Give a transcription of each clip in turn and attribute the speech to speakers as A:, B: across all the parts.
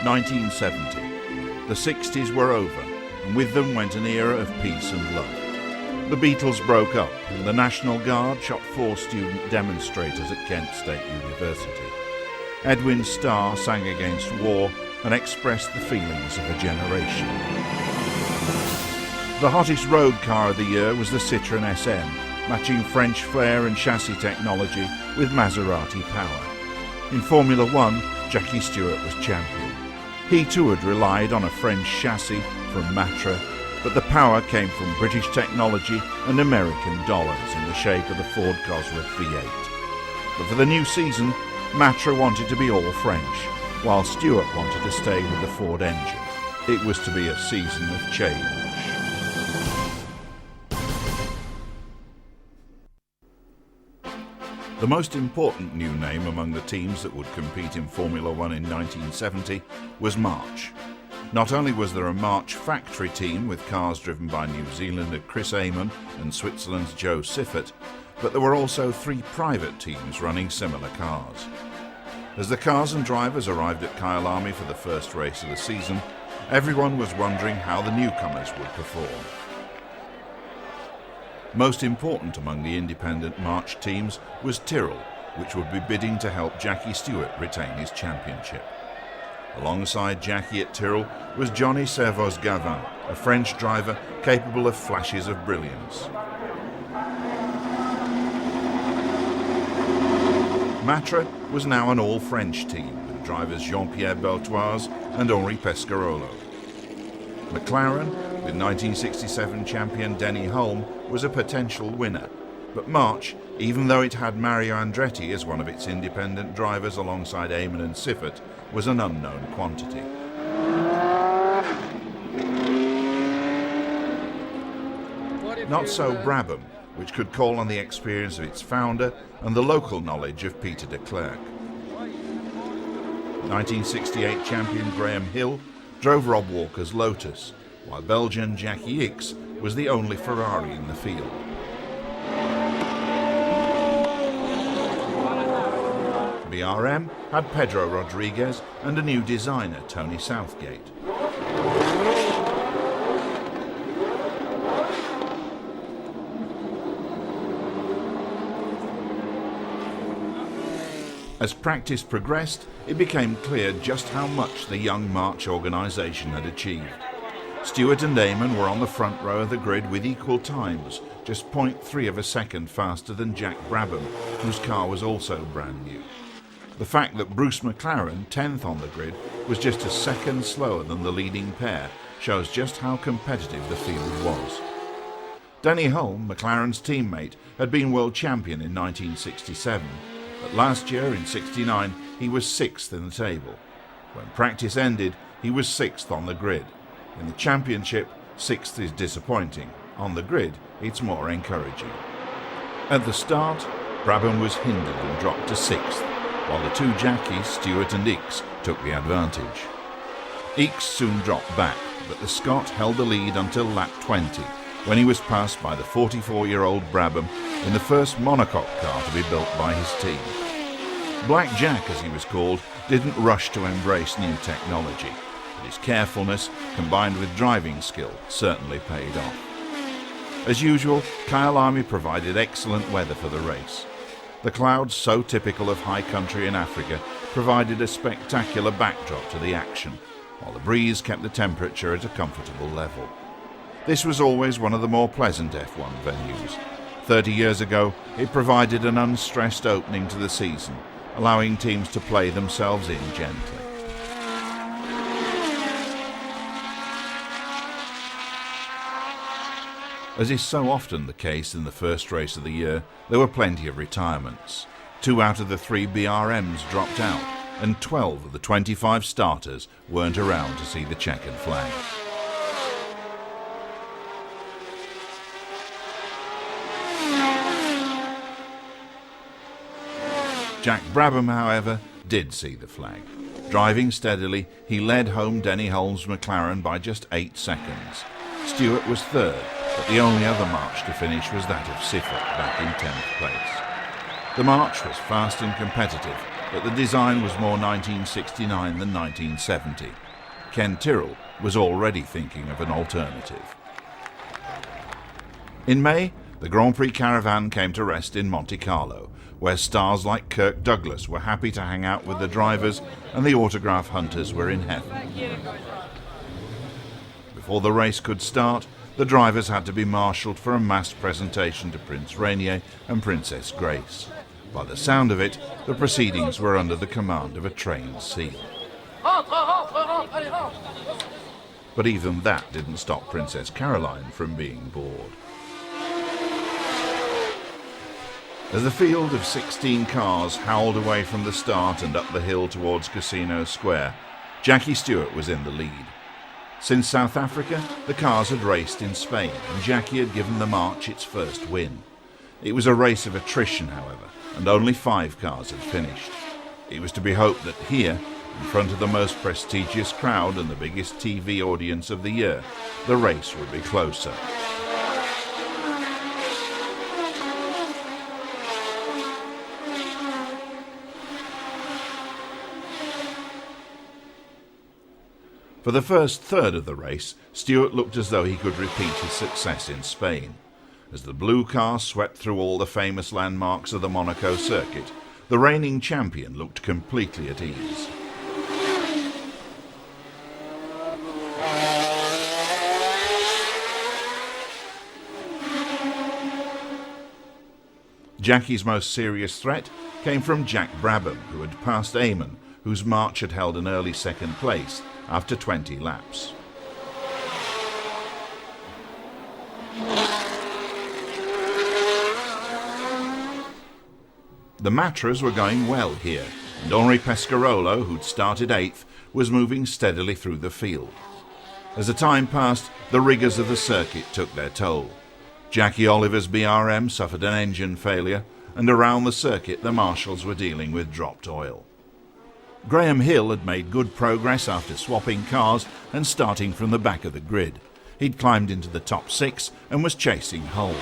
A: 1970. The 60s were over, and with them went an era of peace and love. The Beatles broke up, and the National Guard shot 4 student demonstrators at Kent State University. Edwin Starr sang against war and expressed the feelings of a generation. The hottest road car of the year was the Citroën SM, matching French flair and chassis technology with Maserati power. In Formula One, Jackie Stewart was champion. He too had relied on a French chassis from Matra, but the power came from British technology and American dollars in the shape of the Ford Cosworth V8. But for the new season, Matra wanted to be all French, while Stewart wanted to stay with the Ford engine. It was to be a season of change. The most important new name among the teams that would compete in Formula One in 1970 was March. Not only was there a March factory team with cars driven by New Zealander Chris Amon and Switzerland's Joe Siffert, but there were also 3 private teams running similar cars. As the cars and drivers arrived at Kyalami for the first race of the season, everyone was wondering how the newcomers would perform. Most important among the independent March teams was Tyrrell, which would be bidding to help Jackie Stewart retain his championship. Alongside Jackie at Tyrrell was Johnny Servoz-Gavin, a French driver capable of flashes of brilliance. Matra was now an all-French team, with drivers Jean-Pierre Beltoise and Henri Pescarolo. McLaren, with 1967 champion Denny Hulme, was a potential winner, but March, even though it had Mario Andretti as one of its independent drivers alongside Amon and Siffert, was an unknown quantity. Not so Brabham, which could call on the experience of its founder and the local knowledge of Peter de Klerk. 1968 champion Graham Hill drove Rob Walker's Lotus, while Belgian Jackie Ickx was the only Ferrari in the field. BRM had Pedro Rodriguez and a new designer, Tony Southgate. As practice progressed, it became clear just how much the young March organisation had achieved. Stewart and Amon were on the front row of the grid with equal times, just 0.3 of a second faster than Jack Brabham, whose car was also brand new. The fact that Bruce McLaren, 10th on the grid, was just a second slower than the leading pair shows just how competitive the field was. Denny Hulme, McLaren's teammate, had been world champion in 1967, but last year in '69 he was 6th in the table. When practice ended, he was 6th on the grid. In the championship, 6th is disappointing. On the grid, it's more encouraging. At the start, Brabham was hindered and dropped to 6th, while the 2 jackies, Stewart and Ickx, took the advantage. Ickx soon dropped back, but the Scot held the lead until lap 20, when he was passed by the 44-year-old Brabham in the first monocoque car to be built by his team. Black Jack, as he was called, didn't rush to embrace new technology, but his carefulness, combined with driving skill, certainly paid off. As usual, Kyalami provided excellent weather for the race. The clouds, so typical of high country in Africa, provided a spectacular backdrop to the action, while the breeze kept the temperature at a comfortable level. This was always one of the more pleasant F1 venues. 30 years ago, it provided an unstressed opening to the season, allowing teams to play themselves in gently. As is so often the case in the first race of the year, there were plenty of retirements. 2 out of the 3 BRMs dropped out, and 12 of the 25 starters weren't around to see the checkered flag. Jack Brabham, however, did see the flag. Driving steadily, he led home Denny Hulme's McLaren by just 8 seconds. Stewart was 3rd, but the only other march to finish was that of Siffert, back in 10th place. The march was fast and competitive, but the design was more 1969 than 1970. Ken Tyrrell was already thinking of an alternative. In May, the Grand Prix caravan came to rest in Monte Carlo, where stars like Kirk Douglas were happy to hang out with the drivers and the autograph hunters were in heaven. Before the race could start, the drivers had to be marshalled for a mass presentation to Prince Rainier and Princess Grace. By the sound of it, the proceedings were under the command of a trained seal. But even that didn't stop Princess Caroline from being bored. As the field of 16 cars howled away from the start and up the hill towards Casino Square, Jackie Stewart was in the lead. Since South Africa, the cars had raced in Spain, and Jackie had given the March its first win. It was a race of attrition, however, and only 5 cars had finished. It was to be hoped that here, in front of the most prestigious crowd and the biggest TV audience of the year, the race would be closer. For the first third of the race, Stewart looked as though he could repeat his success in Spain. As the blue car swept through all the famous landmarks of the Monaco circuit, the reigning champion looked completely at ease. Jackie's most serious threat came from Jack Brabham, who had passed Eamon, whose March had held an early second place after 20 laps. The Matras were going well here, and Henri Pescarolo, who'd started 8th, was moving steadily through the field. As the time passed, the rigours of the circuit took their toll. Jackie Oliver's BRM suffered an engine failure, and around the circuit the marshals were dealing with dropped oil. Graham Hill had made good progress after swapping cars and starting from the back of the grid. He'd climbed into the top 6 and was chasing Hull.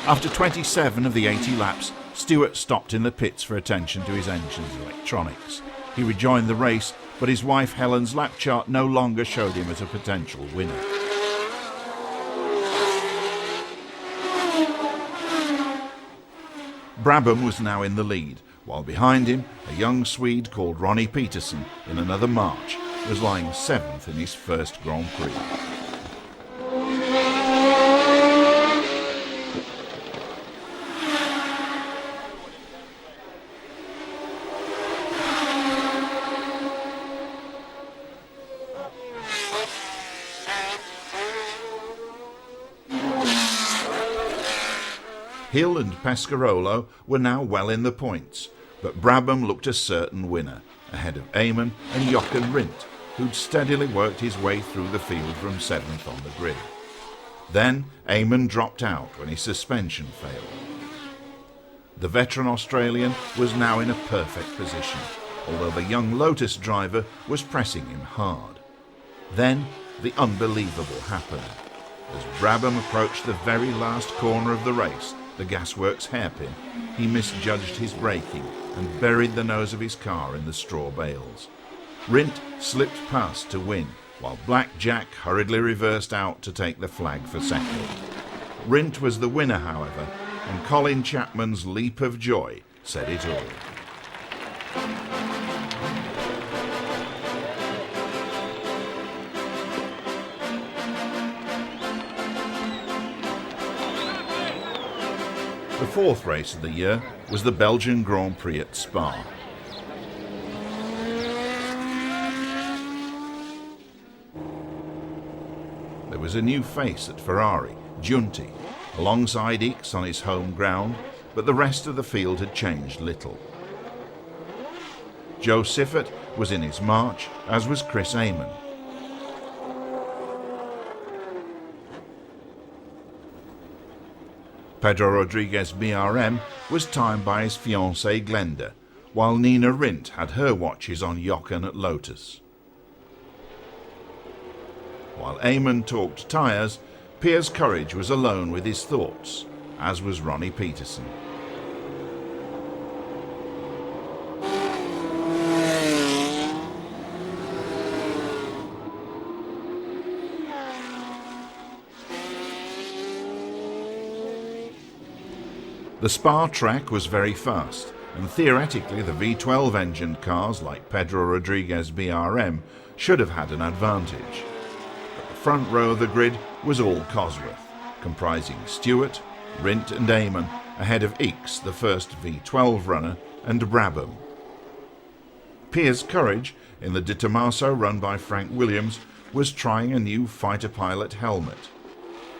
A: After 27 of the 80 laps, Stewart stopped in the pits for attention to his engine's electronics. He rejoined the race, but his wife Helen's lap chart no longer showed him as a potential winner. Brabham was now in the lead, while behind him, a young Swede called Ronnie Peterson, in another March, was lying 7th in his first Grand Prix. Hill and Pescarolo were now well in the points, but Brabham looked a certain winner, ahead of Eamon and Jochen Rindt, who'd steadily worked his way through the field from 7th on the grid. Then Eamon dropped out when his suspension failed. The veteran Australian was now in a perfect position, although the young Lotus driver was pressing him hard. Then the unbelievable happened. As Brabham approached the very last corner of the race, the gasworks hairpin, he misjudged his braking and buried the nose of his car in the straw bales. Rindt slipped past to win, while Black Jack hurriedly reversed out to take the flag for second. Rindt was the winner, however, and Colin Chapman's leap of joy said it all. The fourth race of the year was the Belgian Grand Prix at Spa. There was a new face at Ferrari, Giunti, alongside Ickx on his home ground, but the rest of the field had changed little. Joe Siffert was in his March, as was Chris Amon. Pedro Rodriguez BRM was timed by his fiancée Glenda, while Nina Rindt had her watches on Jochen at Lotus. While Eamon talked tyres, Piers Courage was alone with his thoughts, as was Ronnie Peterson. The Spa track was very fast, and theoretically the V12 engined cars like Pedro Rodriguez BRM should have had an advantage. But the front row of the grid was all Cosworth, comprising Stewart, Rindt and Eamon ahead of Ickx, the first V12 runner, and Brabham. Piers Courage, in the De Tomaso run by Frank Williams, was trying a new fighter pilot helmet,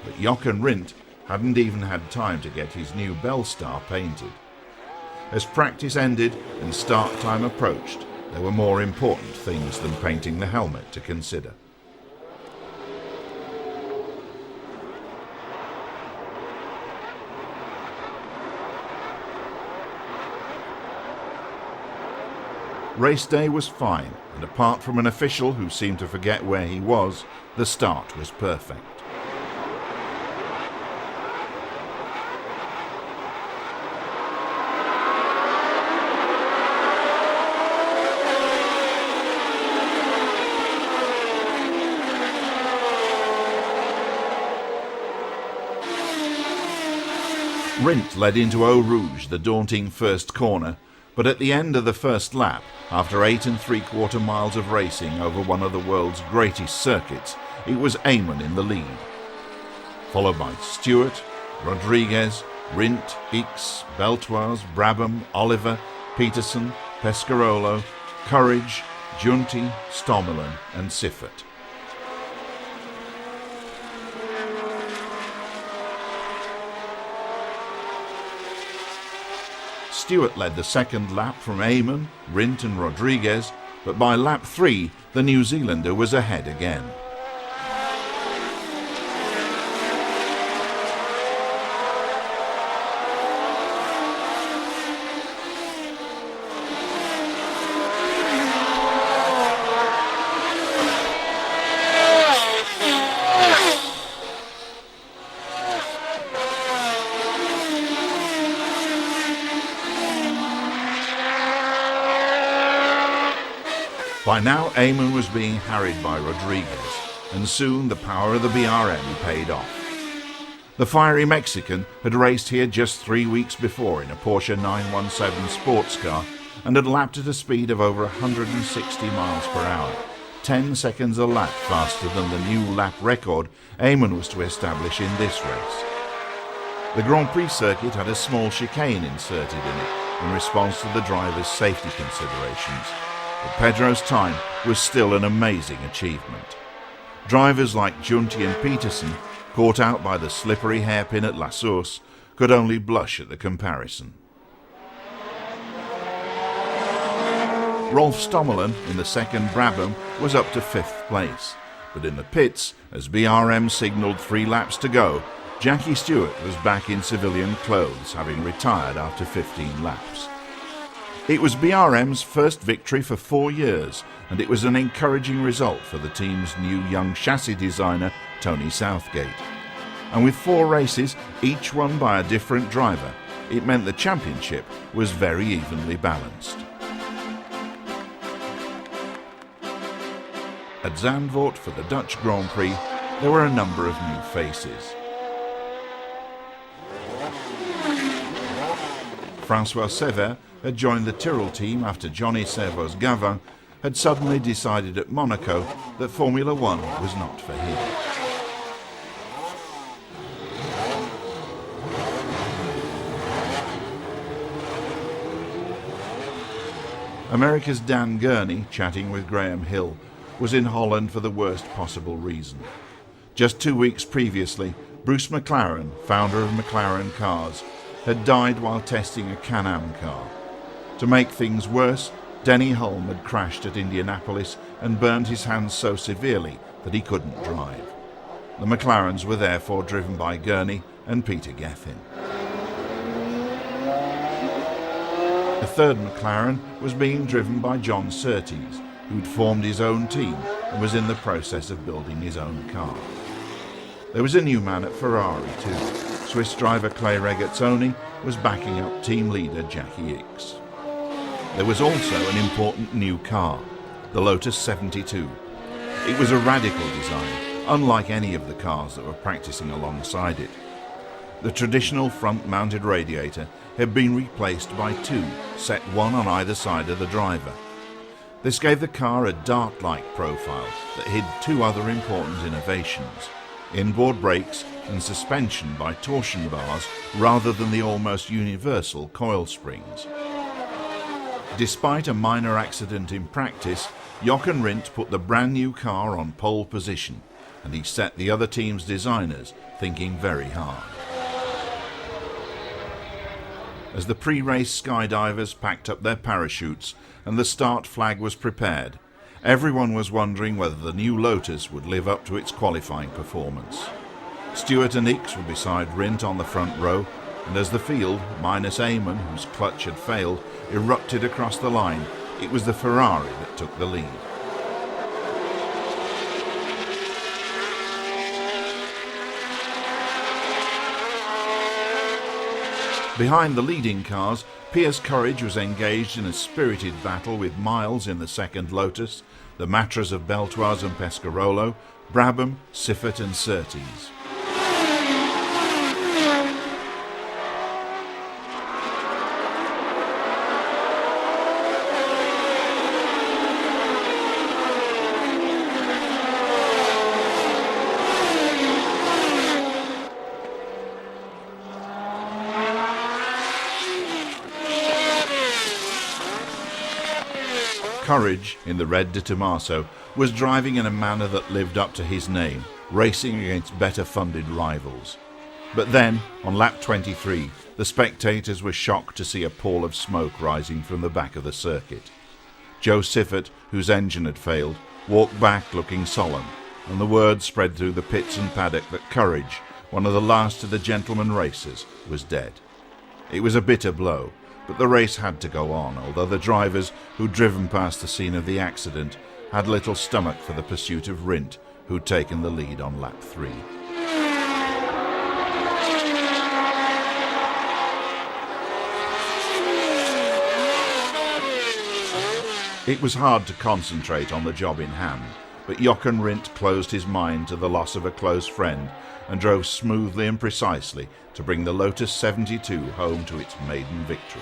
A: but Jochen Rindt hadn't even had time to get his new Bell Star painted. As practice ended and start time approached, there were more important things than painting the helmet to consider. Race day was fine, and apart from an official who seemed to forget where he was, the start was perfect. Rindt led into Eau Rouge, the daunting first corner, but at the end of the first lap, after 8 3/4 miles of racing over one of the world's greatest circuits, it was Eamon in the lead, followed by Stewart, Rodriguez, Rindt, Ickx, Beltoise, Brabham, Oliver, Peterson, Pescarolo, Courage, Giunti, Stommelen and Siffert. Stewart led the second lap from Eamon, Rindt and Rodriguez, but by lap 3 the New Zealander was ahead again. By now Eamon was being harried by Rodriguez, and soon the power of the BRM paid off. The fiery Mexican had raced here just 3 weeks before in a Porsche 917 sports car and had lapped at a speed of over 160 miles per hour, 10 seconds a lap faster than the new lap record Eamon was to establish in this race. The Grand Prix circuit had a small chicane inserted in it in response to the driver's safety considerations, but Pedro's time was still an amazing achievement. Drivers like Giunti and Peterson, caught out by the slippery hairpin at La Source, could only blush at the comparison. Rolf Stommelen in the second Brabham was up to 5th place, but in the pits, as BRM signalled 3 laps to go, Jackie Stewart was back in civilian clothes, having retired after 15 laps. It was BRM's first victory for 4 years, and it was an encouraging result for the team's new young chassis designer, Tony Southgate. And with 4 races, each won by a different driver, it meant the championship was very evenly balanced. At Zandvoort for the Dutch Grand Prix, there were a number of new faces. François Sever had joined the Tyrrell team after Johnny Servoz-Gavin had suddenly decided at Monaco that Formula One was not for him. America's Dan Gurney, chatting with Graham Hill, was in Holland for the worst possible reason. Just 2 weeks previously, Bruce McLaren, founder of McLaren Cars, had died while testing a Can-Am car. To make things worse, Denny Hulme had crashed at Indianapolis and burned his hands so severely that he couldn't drive. The McLarens were therefore driven by Gurney and Peter Gethin. The third McLaren was being driven by John Surtees, who'd formed his own team and was in the process of building his own car. There was a new man at Ferrari too. Swiss driver Clay Regazzoni was backing up team leader Jackie Ickx. There was also an important new car, the Lotus 72. It was a radical design, unlike any of the cars that were practicing alongside it. The traditional front-mounted radiator had been replaced by two, set one on either side of the driver. This gave the car a dart-like profile that hid two other important innovations: inboard brakes and suspension by torsion bars rather than the almost universal coil springs. Despite a minor accident in practice, Jochen Rindt put the brand new car on pole position, and he set the other team's designers thinking very hard. As the pre-race skydivers packed up their parachutes and the start flag was prepared, everyone was wondering whether the new Lotus would live up to its qualifying performance. Stewart and Ickx were beside Rindt on the front row, and as the field, minus Eamon, whose clutch had failed, erupted across the line, it was the Ferrari that took the lead. Behind the leading cars, Piers Courage was engaged in a spirited battle with Miles in the second Lotus, the Matras of Beltoise and Pescarolo, Brabham, Siffert and Surtees. Courage, in the red de Tomaso, was driving in a manner that lived up to his name, racing against better-funded rivals. But then, on lap 23, the spectators were shocked to see a pall of smoke rising from the back of the circuit. Joe Siffert, whose engine had failed, walked back looking solemn, and the word spread through the pits and paddock that Courage, one of the last of the gentleman racers, was dead. It was a bitter blow, but the race had to go on, although the drivers who'd driven past the scene of the accident had little stomach for the pursuit of Rindt, who'd taken the lead on lap 3. It was hard to concentrate on the job in hand, but Jochen Rindt closed his mind to the loss of a close friend and drove smoothly and precisely to bring the Lotus 72 home to its maiden victory.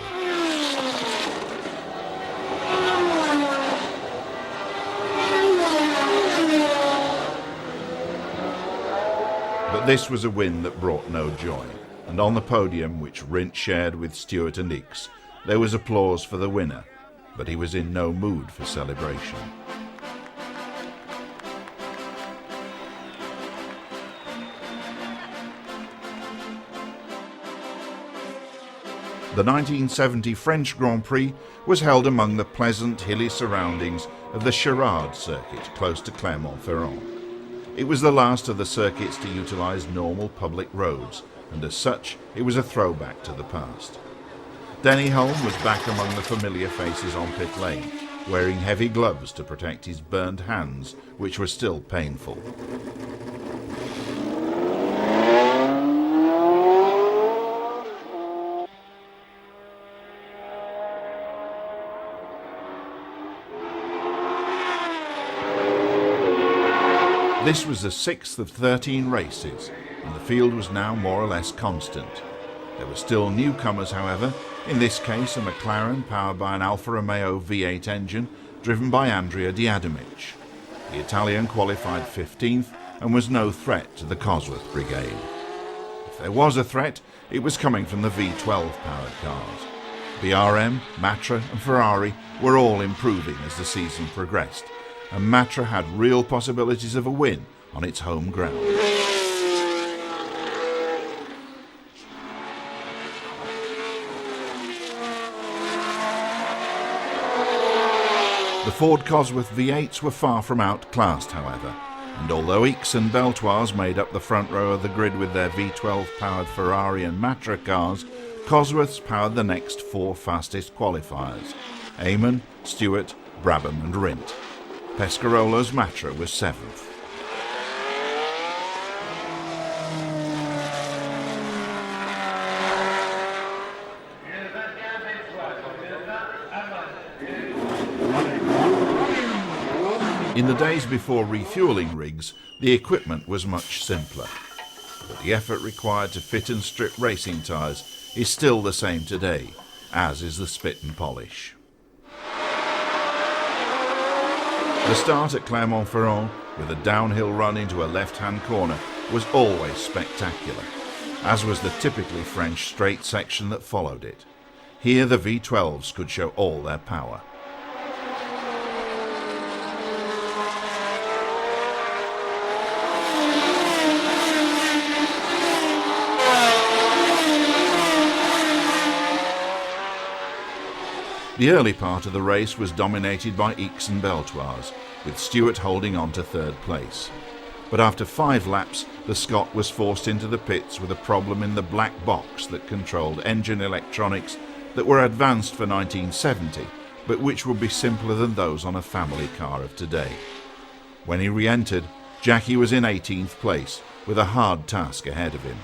A: But this was a win that brought no joy, and on the podium, which Rindt shared with Stewart and Ickx, there was applause for the winner, but he was in no mood for celebration. The 1970 French Grand Prix was held among the pleasant hilly surroundings of the Charade circuit close to Clermont-Ferrand. It was the last of the circuits to utilise normal public roads, and as such it was a throwback to the past. Denny Hulme was back among the familiar faces on pit lane, wearing heavy gloves to protect his burned hands, which were still painful. This was the 6th of 13 races, and the field was now more or less constant. There were still newcomers, however, in this case a McLaren powered by an Alfa Romeo V8 engine driven by Andrea Diademic. The Italian qualified 15th and was no threat to the Cosworth Brigade. If there was a threat, it was coming from the V12 powered cars. BRM, Matra and Ferrari were all improving as the season progressed, and Matra had real possibilities of a win on its home ground. The Ford Cosworth V8s were far from outclassed, however, and although Ickx and Beltoise made up the front row of the grid with their V12-powered Ferrari and Matra cars, Cosworths powered the next 4 fastest qualifiers: Eamon, Stewart, Brabham and Rindt. Pescarolo's Matra was 7th. In the days before refuelling rigs, the equipment was much simpler. But the effort required to fit and strip racing tyres is still the same today, as is the spit and polish. The start at Clermont-Ferrand, with a downhill run into a left-hand corner, was always spectacular, as was the typically French straight section that followed it. Here the V12s could show all their power. The early part of the race was dominated by Ickx and Beltoise, with Stewart holding on to third place. But after 5 laps, the Scot was forced into the pits with a problem in the black box that controlled engine electronics that were advanced for 1970, but which would be simpler than those on a family car of today. When he re-entered, Jackie was in 18th place, with a hard task ahead of him.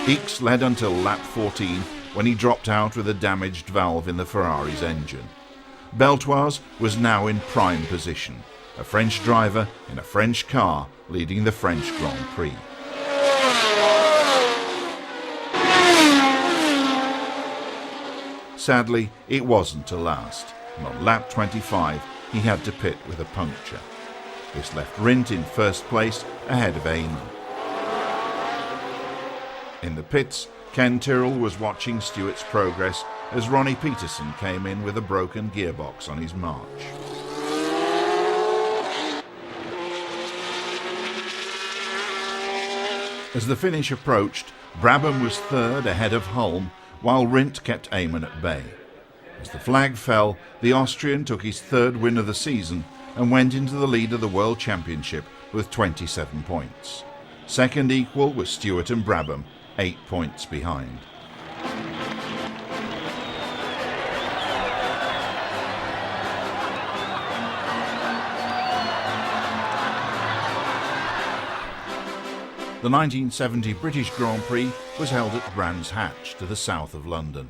A: Ickx led until lap 14, when he dropped out with a damaged valve in the Ferrari's engine. Beltoise was now in prime position, a French driver in a French car leading the French Grand Prix. Sadly, it wasn't to last, and on lap 25 he had to pit with a puncture. This left Rindt in first place ahead of Eamon. In the pits, Ken Tyrrell was watching Stewart's progress as Ronnie Peterson came in with a broken gearbox on his march. As the finish approached, Brabham was third ahead of Hulme, while Rindt kept Eamon at bay. As the flag fell, the Austrian took his third win of the season and went into the lead of the World Championship with 27 points. Second equal was Stewart and Brabham, 8 points behind. The 1970 British Grand Prix was held at Brands Hatch to the south of London.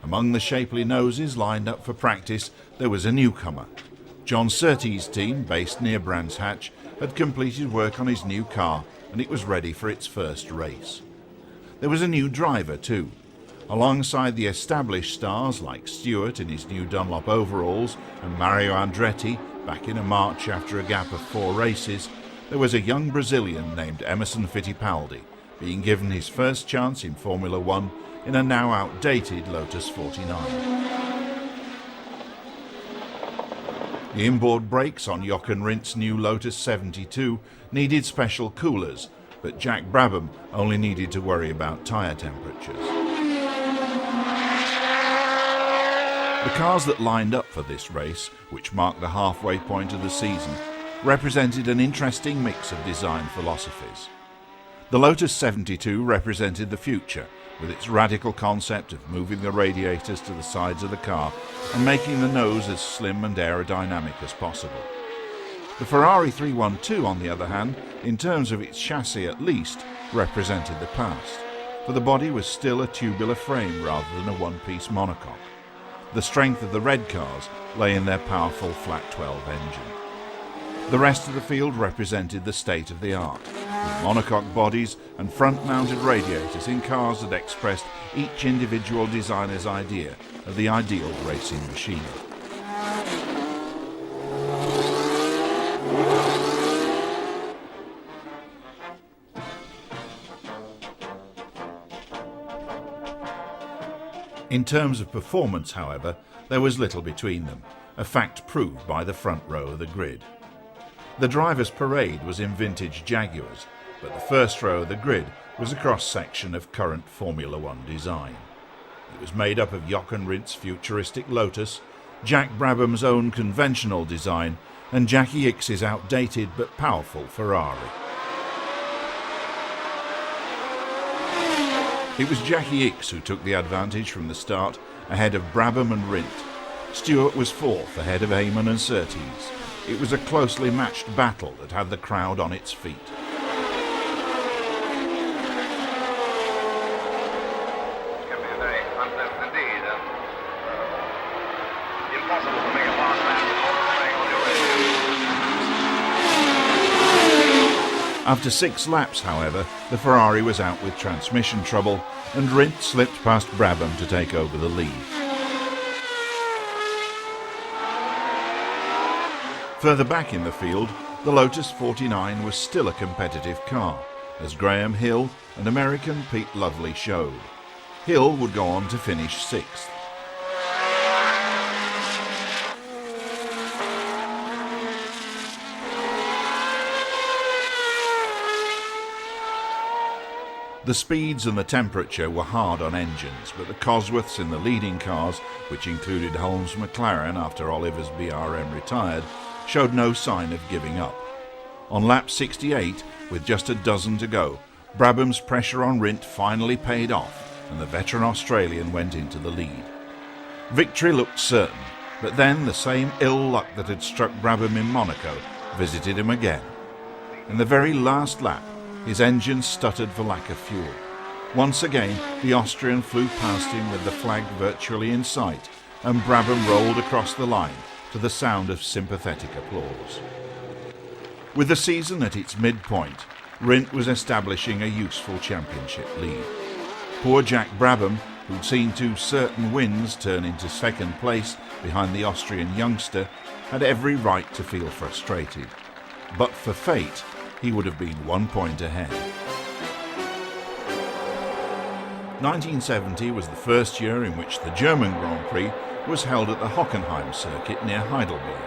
A: Among the shapely noses lined up for practice there was a newcomer. John Surtees' team, based near Brands Hatch, had completed work on his new car and it was ready for its first race. There was a new driver too. Alongside the established stars like Stewart in his new Dunlop overalls and Mario Andretti back in a March after a gap of 4 races, there was a young Brazilian named Emerson Fittipaldi, being given his first chance in Formula One in a now outdated Lotus 49. The inboard brakes on Jochen Rindt's new Lotus 72 needed special coolers, but Jack Brabham only needed to worry about tyre temperatures. The cars that lined up for this race, which marked the halfway point of the season, represented an interesting mix of design philosophies. The Lotus 72 represented the future, with its radical concept of moving the radiators to the sides of the car and making the nose as slim and aerodynamic as possible. The Ferrari 312, on the other hand, in terms of its chassis at least, represented the past, for the body was still a tubular frame rather than a one-piece monocoque. The strength of the red cars lay in their powerful flat 12 engine. The rest of the field represented the state of the art, with monocoque bodies and front-mounted radiators in cars that expressed each individual designer's idea of the ideal racing machine. In terms of performance, however, there was little between them, a fact proved by the front row of the grid. The driver's parade was in vintage Jaguars, but the first row of the grid was a cross-section of current Formula One design. It was made up of Jochen Rindt's futuristic Lotus, Jack Brabham's own conventional design, and Jackie Ickx's outdated but powerful Ferrari. It was Jackie Ickx who took the advantage from the start, ahead of Brabham and Rindt. Stewart was fourth, ahead of Eamon and Surtees. It was a closely matched battle that had the crowd on its feet.
B: It can be very unpleasant indeed, and
A: After 6 laps, however, the Ferrari was out with transmission trouble and Rindt slipped past Brabham to take over the lead. Further back in the field, the Lotus 49 was still a competitive car, as Graham Hill and American Pete Lovely showed. Hill would go on to finish 6th. The speeds and the temperature were hard on engines, but the Cosworths in the leading cars, which included Holmes' McLaren after Oliver's BRM retired, showed no sign of giving up. On lap 68, with just a dozen to go, Brabham's pressure on Rindt finally paid off and the veteran Australian went into the lead. Victory looked certain, but then the same ill luck that had struck Brabham in Monaco visited him again. In the very last lap, his engine stuttered for lack of fuel. Once again, the Austrian flew past him with the flag virtually in sight, and Brabham rolled across the line to the sound of sympathetic applause. With the season at its midpoint, Rindt was establishing a useful championship lead. Poor Jack Brabham, who'd seen 2 certain wins turn into 2nd place behind the Austrian youngster, had every right to feel frustrated. But for fate, he would have been 1 point ahead. 1970 was the first year in which the German Grand Prix was held at the Hockenheim circuit near Heidelberg.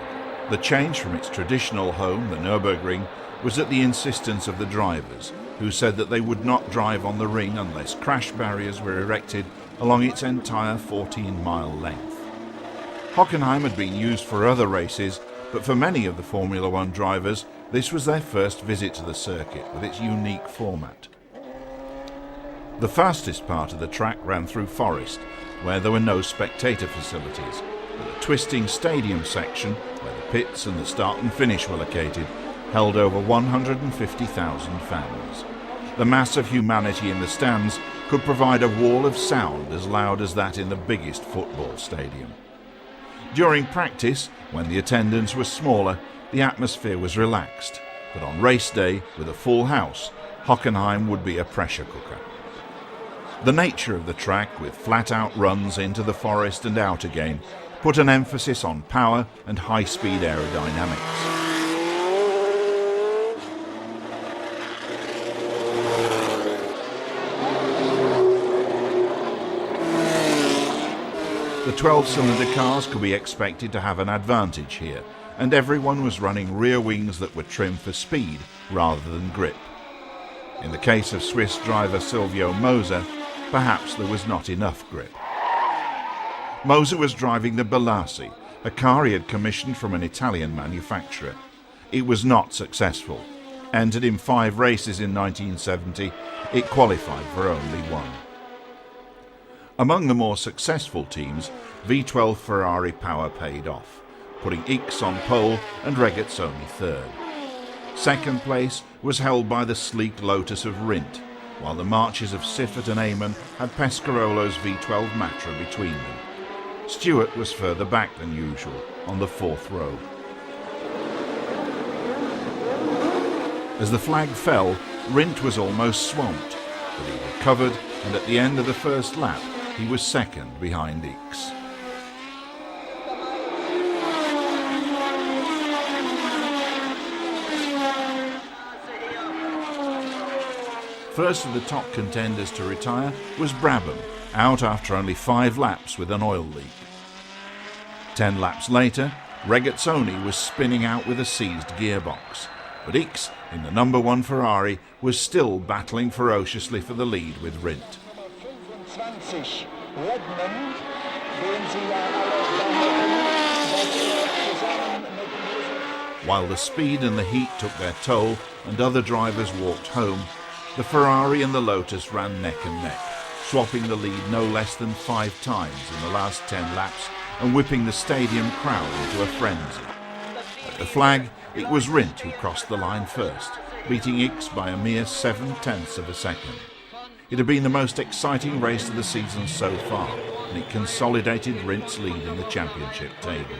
A: The change from its traditional home, the Nürburgring, was at the insistence of the drivers, who said that they would not drive on the ring unless crash barriers were erected along its entire 14-mile length. Hockenheim had been used for other races, but for many of the Formula One drivers, this was their first visit to the circuit with its unique format. The fastest part of the track ran through forest, where there were no spectator facilities, but the twisting stadium section, where the pits and the start and finish were located, held over 150,000 fans. The mass of humanity in the stands could provide a wall of sound as loud as that in the biggest football stadium. During practice, when the attendance was smaller, the atmosphere was relaxed, but on race day, with a full house, Hockenheim would be a pressure cooker. The nature of the track, with flat-out runs into the forest and out again, put an emphasis on power and high-speed aerodynamics. The 12-cylinder cars could be expected to have an advantage here, and everyone was running rear wings that were trimmed for speed rather than grip. In the case of Swiss driver Silvio Moser, perhaps there was not enough grip. Moser was driving the Balassi, a car he had commissioned from an Italian manufacturer. It was not successful. Entered in 5 races in 1970, it qualified for only 1. Among the more successful teams, V12 Ferrari power paid off, putting Ickx on pole and Regazzoni 3rd. 2nd place was held by the sleek Lotus of Rindt, while the marches of Siffert and Eamon had Pescarolo's V12 Matra between them. Stewart was further back than usual, on the 4th row. As the flag fell, Rindt was almost swamped, but he recovered, and at the end of the first lap, he was 2nd behind Ickx. First of the top contenders to retire was Brabham, out after only 5 laps with an oil leak. 10 laps later, Regazzoni was spinning out with a seized gearbox, but Ickx, in the number 1 Ferrari, was still battling ferociously for the lead with Rindt. While the speed and the heat took their toll and other drivers walked home, the Ferrari and the Lotus ran neck and neck, swapping the lead no less than 5 times in the last 10 laps and whipping the stadium crowd into a frenzy. At the flag, it was Rindt who crossed the line first, beating Ickx by a mere 7/10 of a second. It had been the most exciting race of the season so far, and it consolidated Rint's lead in the championship table.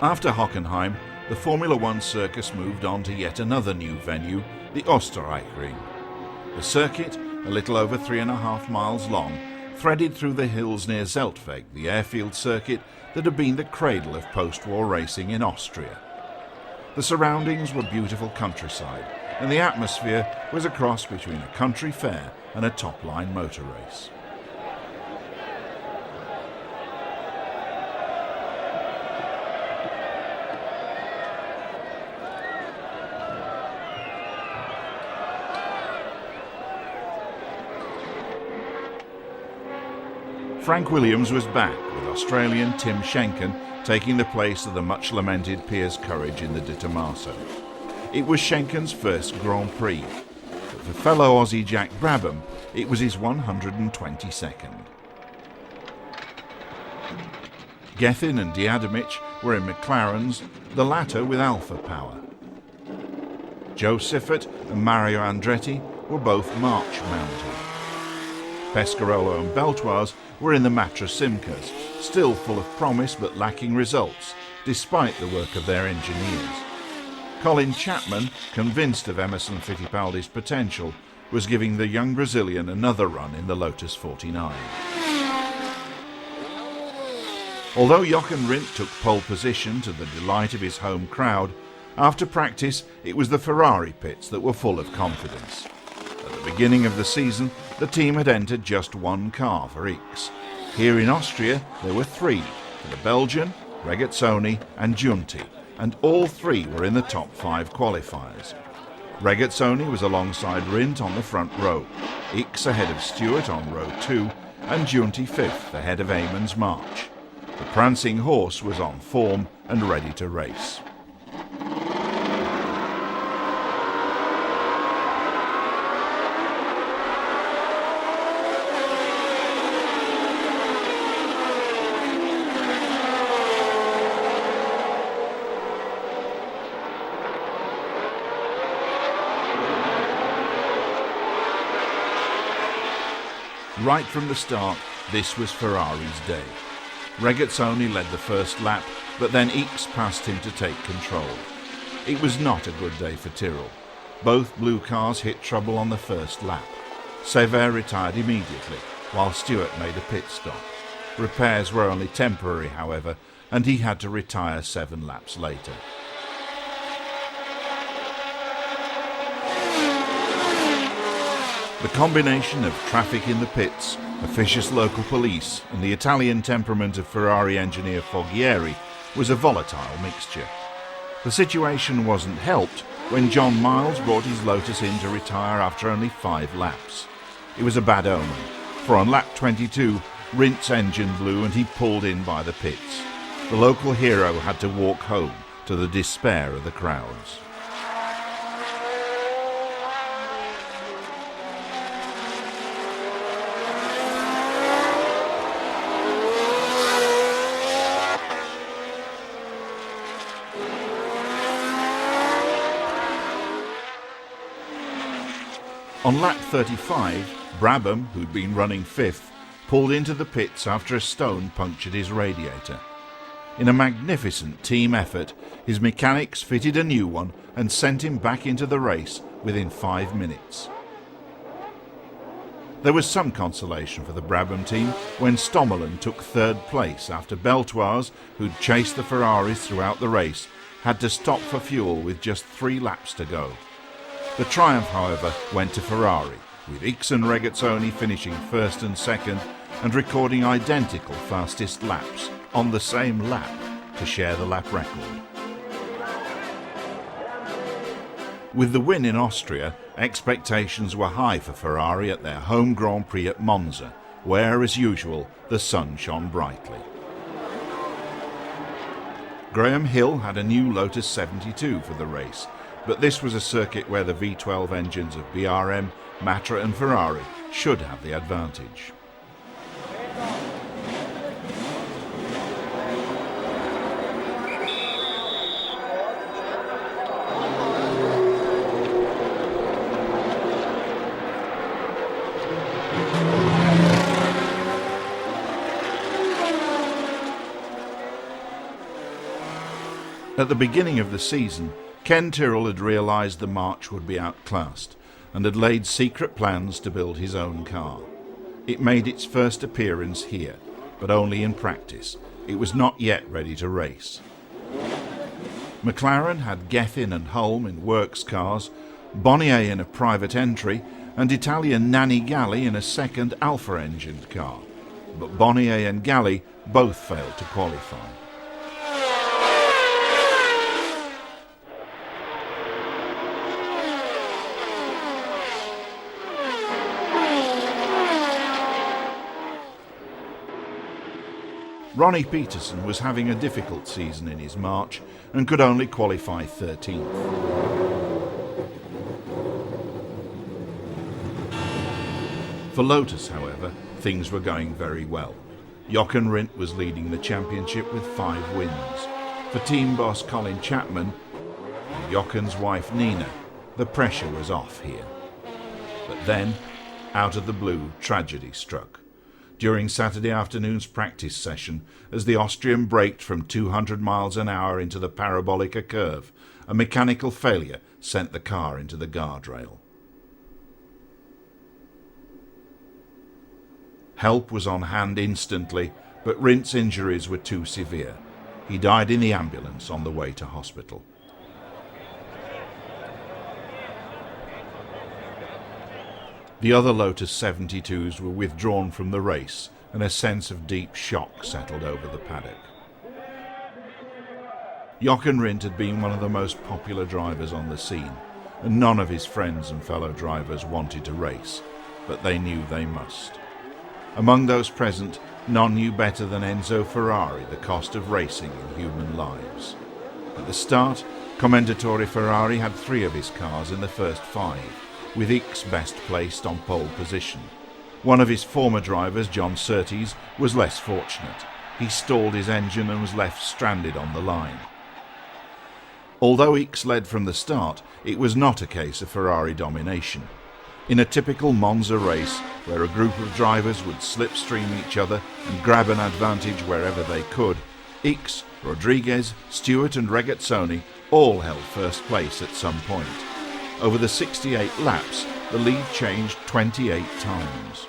A: After Hockenheim, the Formula One circus moved on to yet another new venue, the Österreichring. The circuit, a little over 3.5 miles long, threaded through the hills near Zeltweg, the airfield circuit that had been the cradle of post-war racing in Austria. The surroundings were beautiful countryside, and the atmosphere was a cross between a country fair and a top-line motor race. Frank Williams was back, with Australian Tim Schenken taking the place of the much-lamented Piers Courage in the De Tomaso. It was Schenken's first Grand Prix, but for fellow Aussie Jack Brabham, it was his 122nd. Gethin and Diademich were in McLarens, the latter with Alpha Power. Joe Siffert and Mario Andretti were both March mounted. Pescarolo and Beltoise were in the Matra Simcas, still full of promise but lacking results, despite the work of their engineers. Colin Chapman, convinced of Emerson Fittipaldi's potential, was giving the young Brazilian another run in the Lotus 49. Although Jochen Rindt took pole position to the delight of his home crowd, after practice it was the Ferrari pits that were full of confidence. At the beginning of the season, the team had entered just one car for X. Here in Austria, there were three, for the Belgian, Regazzoni and Giunti, and all three were in the top 5 qualifiers. Regazzoni was alongside Rindt on the front row, X ahead of Stewart on row 2, and Giunti 5th ahead of Eamon's March. The prancing horse was on form and ready to race. Right from the start, this was Ferrari's day. Regazzoni led the first lap, but then X passed him to take control. It was not a good day for Tyrrell. Both blue cars hit trouble on the first lap. Sever retired immediately, while Stewart made a pit stop. Repairs were only temporary, however, and he had to retire 7 laps later. The combination of traffic in the pits, officious local police and the Italian temperament of Ferrari engineer Foghieri was a volatile mixture. The situation wasn't helped when John Miles brought his Lotus in to retire after only 5 laps. It was a bad omen, for on lap 22, Rindt's engine blew and he pulled in by the pits. The local hero had to walk home, to the despair of the crowds. On lap 35, Brabham, who'd been running 5th, pulled into the pits after a stone punctured his radiator. In a magnificent team effort, his mechanics fitted a new one and sent him back into the race within 5 minutes. There was some consolation for the Brabham team when Stommelen took 3rd place after Beltoise, who'd chased the Ferraris throughout the race, had to stop for fuel with just 3 laps to go. The triumph, however, went to Ferrari, with X and Regazzoni finishing 1st and 2nd and recording identical fastest laps on the same lap to share the lap record. With the win in Austria, expectations were high for Ferrari at their home Grand Prix at Monza, where, as usual, the sun shone brightly. Graham Hill had a new Lotus 72 for the race, but this was a circuit where the V12 engines of BRM, Matra and Ferrari should have the advantage. At the beginning of the season, Ken Tyrrell had realised the March would be outclassed and had laid secret plans to build his own car. It made its first appearance here, but only in practice. It was not yet ready to race. McLaren had Gethin and Hulme in works cars, Bonnier in a private entry, and Italian Nanni Galli in a second Alfa-engined car. But Bonnier and Galli both failed to qualify. Ronnie Peterson was having a difficult season in his March and could only qualify 13th. For Lotus, however, things were going very well. Jochen Rindt was leading the championship with 5 wins. For team boss Colin Chapman and Jochen's wife Nina, the pressure was off here. But then, out of the blue, tragedy struck. During Saturday afternoon's practice session, as the Austrian braked from 200 miles an hour into the Parabolica curve, a mechanical failure sent the car into the guardrail. Help was on hand instantly, but Rindt's injuries were too severe. He died in the ambulance on the way to hospital. The other Lotus 72s were withdrawn from the race, and a sense of deep shock settled over the paddock. Jochen Rindt had been one of the most popular drivers on the scene, and none of his friends and fellow drivers wanted to race, but they knew they must. Among those present, none knew better than Enzo Ferrari the cost of racing in human lives. At the start, Commendatore Ferrari had 3 of his cars in the first 5, with Ickx best placed on pole position. One of his former drivers, John Surtees, was less fortunate. He stalled his engine and was left stranded on the line. Although Ickx led from the start, it was not a case of Ferrari domination. In a typical Monza race, where a group of drivers would slipstream each other and grab an advantage wherever they could, Ickx, Rodriguez, Stewart and Regazzoni all held first place at some point. Over the 68 laps, the lead changed 28 times.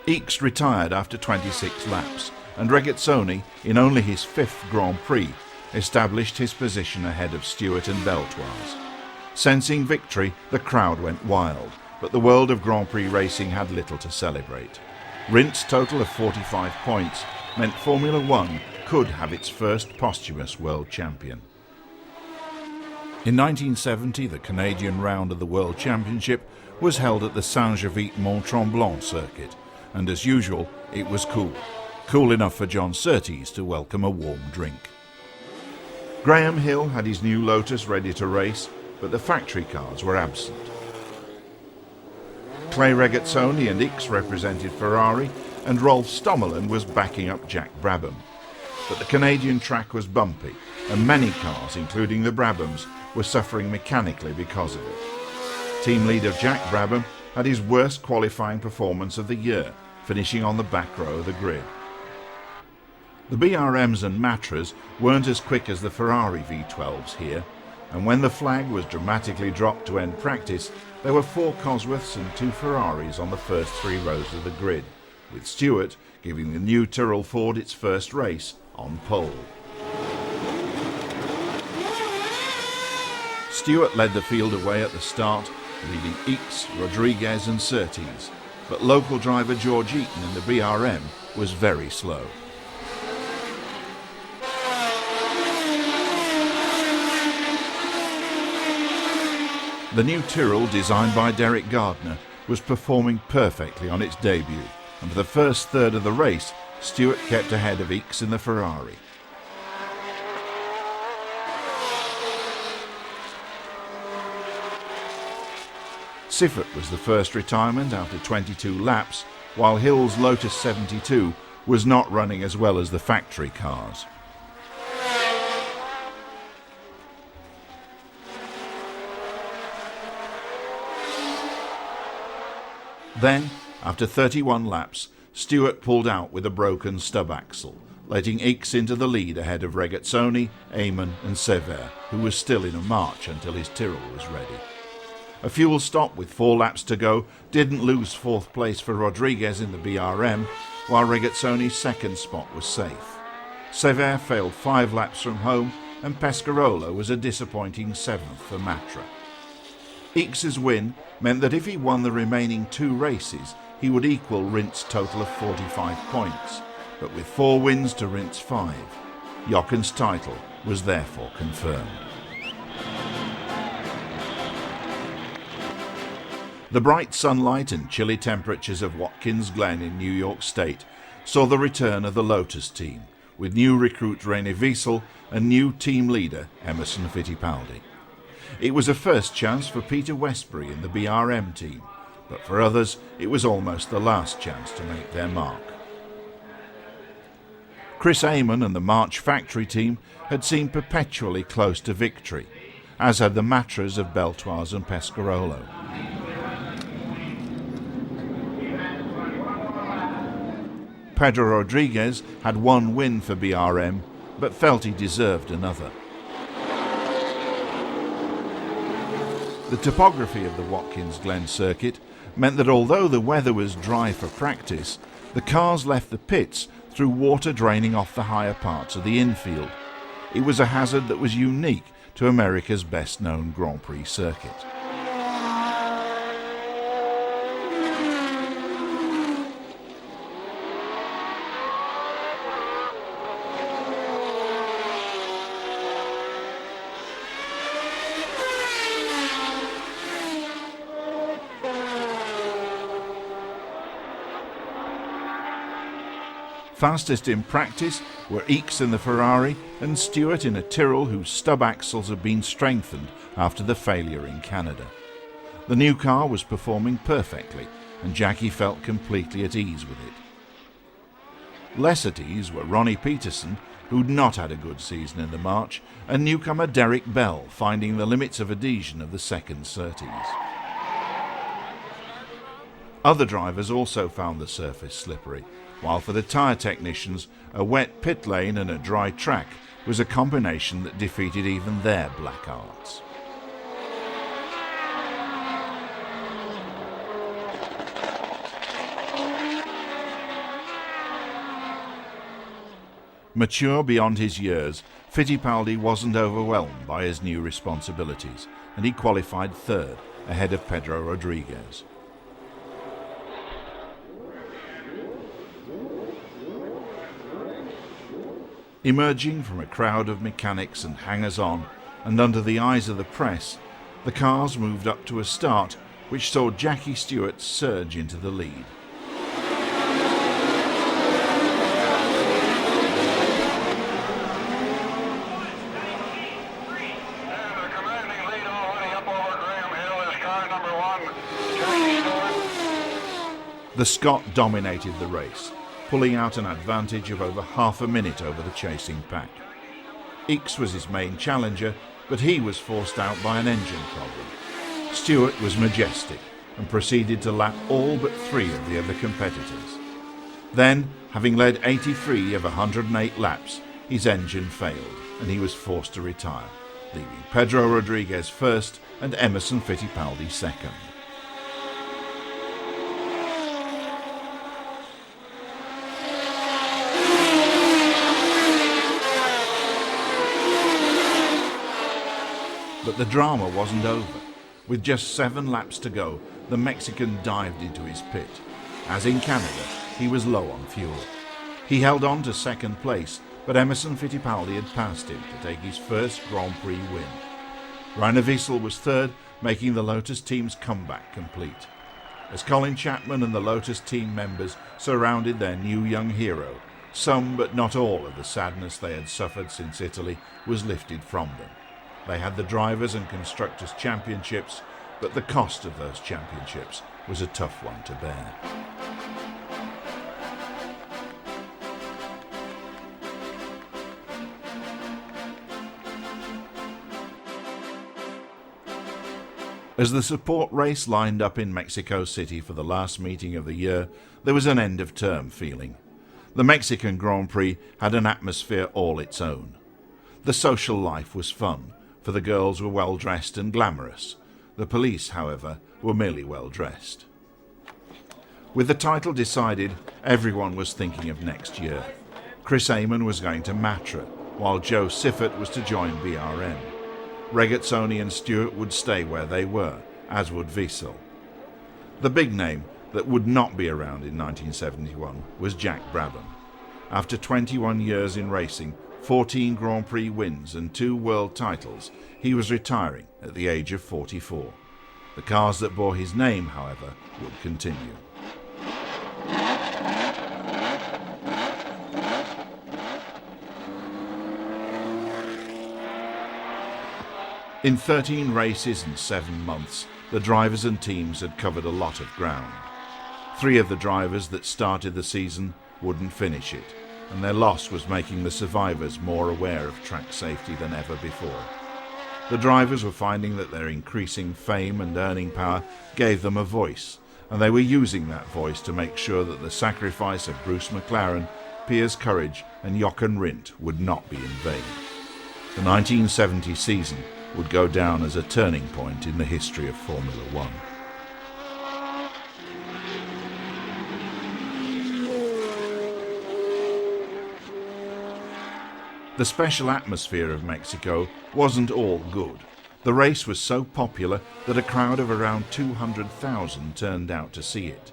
A: Ickx retired after 26 laps, and Regazzoni, in only his 5th Grand Prix, established his position ahead of Stewart and Beltoise. Sensing victory, the crowd went wild, but the world of Grand Prix racing had little to celebrate. Rindt's total of 45 points meant Formula One could have its first posthumous world champion. In 1970, the Canadian round of the World Championship was held at the Saint-Javite-Mont-Tremblant circuit, and as usual, it was cool. Cool enough for John Surtees to welcome a warm drink. Graham Hill had his new Lotus ready to race, but the factory cars were absent. Clay Regazzoni and Ickx represented Ferrari, and Rolf Stommelen was backing up Jack Brabham. But the Canadian track was bumpy, and many cars, including the Brabhams, were suffering mechanically because of it. Team leader Jack Brabham had his worst qualifying performance of the year, finishing on the back row of the grid. The BRMs and Matras weren't as quick as the Ferrari V12s here, and when the flag was dramatically dropped to end practice, there were 4 Cosworths and 2 Ferraris on the first 3 rows of the grid, with Stewart giving the new Tyrrell Ford its first race on pole. Stewart led the field away at the start, leading Ickx, Rodriguez and Surtees, but local driver George Eaton in the BRM was very slow. The new Tyrrell, designed by Derek Gardner, was performing perfectly on its debut, and for the first third of the race, Stewart kept ahead of Ickx in the Ferrari. Siffert was the first retirement after 22 laps, while Hill's Lotus 72 was not running as well as the factory cars. Then, after 31 laps, Stewart pulled out with a broken stub axle, letting Ickx into the lead ahead of Regazzoni, Eamon and Sever, who was still in a march until his Tyrrell was ready. A fuel stop with 4 laps to go didn't lose 4th place for Rodriguez in the BRM, while Regazzoni's 2nd spot was safe. Sever failed 5 laps from home, and Pescarolo was a disappointing 7th for Matra. Ickx's win meant that if he won the remaining 2 races, he would equal Rint's total of 45 points, but with 4 wins to Rint's 5, Jochen's title was therefore confirmed. The bright sunlight and chilly temperatures of Watkins Glen in New York State saw the return of the Lotus team, with new recruit René Wiesel and new team leader Emerson Fittipaldi. It was a first chance for Peter Westbury in the BRM team, but for others it was almost the last chance to make their mark. Chris Amon and the March factory team had seemed perpetually close to victory, as had the Matras of Beltoise and Pescarolo. Pedro Rodriguez had 1 win for BRM, but felt he deserved another. The topography of the Watkins Glen circuit meant that although the weather was dry for practice, the cars left the pits through water draining off the higher parts of the infield. It was a hazard that was unique to America's best-known Grand Prix circuit. Fastest in practice were Ickx in the Ferrari and Stewart in a Tyrrell whose stub axles had been strengthened after the failure in Canada. The new car was performing perfectly, and Jackie felt completely at ease with it. Less at ease were Ronnie Peterson, who'd not had a good season in the March, and newcomer Derek Bell, finding the limits of adhesion of the second Surtees. Other drivers also found the surface slippery, while for the tyre technicians, a wet pit lane and a dry track was a combination that defeated even their black arts. Mature beyond his years, Fittipaldi wasn't overwhelmed by his new responsibilities, and he qualified 3rd, ahead of Pedro Rodriguez. Emerging from a crowd of mechanics and hangers-on, and under the eyes of the press, the cars moved up to a start which saw Jackie Stewart surge into the lead. The Scot dominated the race, pulling out an advantage of over half a minute over the chasing pack. Ickx was his main challenger, but he was forced out by an engine problem. Stewart was majestic and proceeded to lap all but 3 of the other competitors. Then, having led 83 of 108 laps, his engine failed and he was forced to retire, leaving Pedro Rodriguez 1st and Emerson Fittipaldi 2nd. But the drama wasn't over. With just 7 laps to go, the Mexican dived into his pit. As in Canada, he was low on fuel. He held on to 2nd place, but Emerson Fittipaldi had passed him to take his first Grand Prix win. René Wiesel was 3rd, making the Lotus team's comeback complete. As Colin Chapman and the Lotus team members surrounded their new young hero, some but not all of the sadness they had suffered since Italy was lifted from them. They had the Drivers' and Constructors' Championships, but the cost of those championships was a tough one to bear. As the support race lined up in Mexico City for the last meeting of the year, there was an end-of-term feeling. The Mexican Grand Prix had an atmosphere all its own. The social life was fun, for the girls were well dressed and glamorous. The police, however, were merely well dressed. With the title decided, everyone was thinking of next year. Chris Amon was going to Matra, while Joe Siffert was to join BRM. Regazzoni and Stewart would stay where they were, as would Wiesel. The big name that would not be around in 1971 was Jack Brabham. After 21 years in racing, 14 Grand Prix wins and 2 world titles, he was retiring at the age of 44. The cars that bore his name, however, would continue. In 13 races and 7 months, the drivers and teams had covered a lot of ground. 3 of the drivers that started the season wouldn't finish it, and their loss was making the survivors more aware of track safety than ever before. The drivers were finding that their increasing fame and earning power gave them a voice, and they were using that voice to make sure that the sacrifice of Bruce McLaren, Piers Courage and Jochen Rindt would not be in vain. The 1970 season would go down as a turning point in the history of Formula One. The special atmosphere of Mexico wasn't all good. The race was so popular that a crowd of around 200,000 turned out to see it.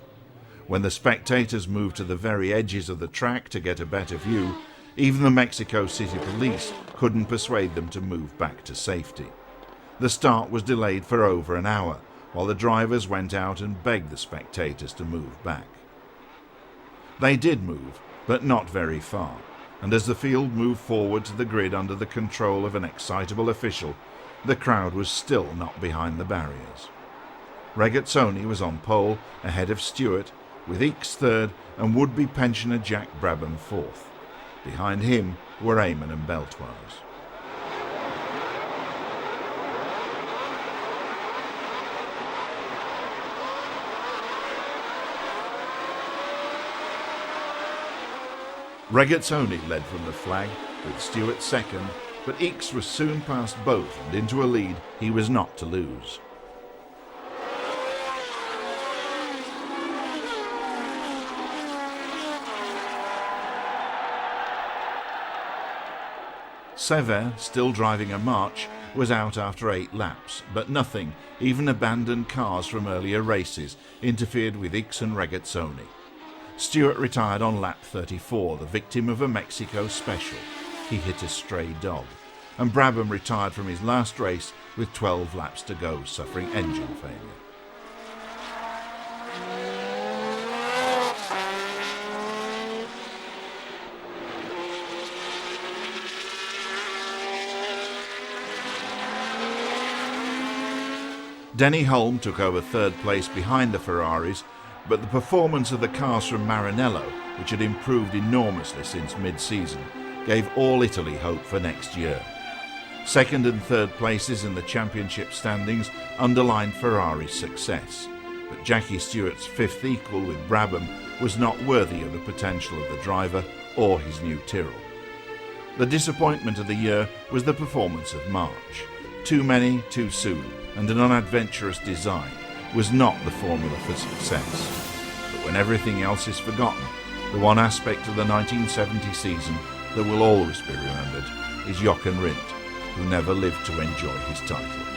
A: When the spectators moved to the very edges of the track to get a better view, even the Mexico City police couldn't persuade them to move back to safety. The start was delayed for over an hour, while the drivers went out and begged the spectators to move back. They did move, but not very far, and as the field moved forward to the grid under the control of an excitable official, the crowd was still not behind the barriers. Regazzoni was on pole, ahead of Stewart, with Ickx third and would-be pensioner Jack Brabham fourth. Behind him were Amon and Beltoise. Regazzoni led from the flag, with Stewart second, but Ickx was soon past both and into a lead he was not to lose. Sever, still driving a March, was out after 8 laps, but nothing, even abandoned cars from earlier races, interfered with Ickx and Regazzoni. Stewart retired on lap 34, the victim of a Mexico special. He hit a stray dog. And Brabham retired from his last race with 12 laps to go, suffering engine failure. Denny Hulme took over third place behind the Ferraris, but the performance of the cars from Maranello, which had improved enormously since mid-season, gave all Italy hope for next year. Second and third places in the championship standings underlined Ferrari's success, but Jackie Stewart's fifth equal with Brabham was not worthy of the potential of the driver or his new Tyrrell. The disappointment of the year was the performance of March. Too many, too soon, and an unadventurous design was not the formula for success. But when everything else is forgotten, the one aspect of the 1970 season that will always be remembered is Jochen Rindt, who never lived to enjoy his title.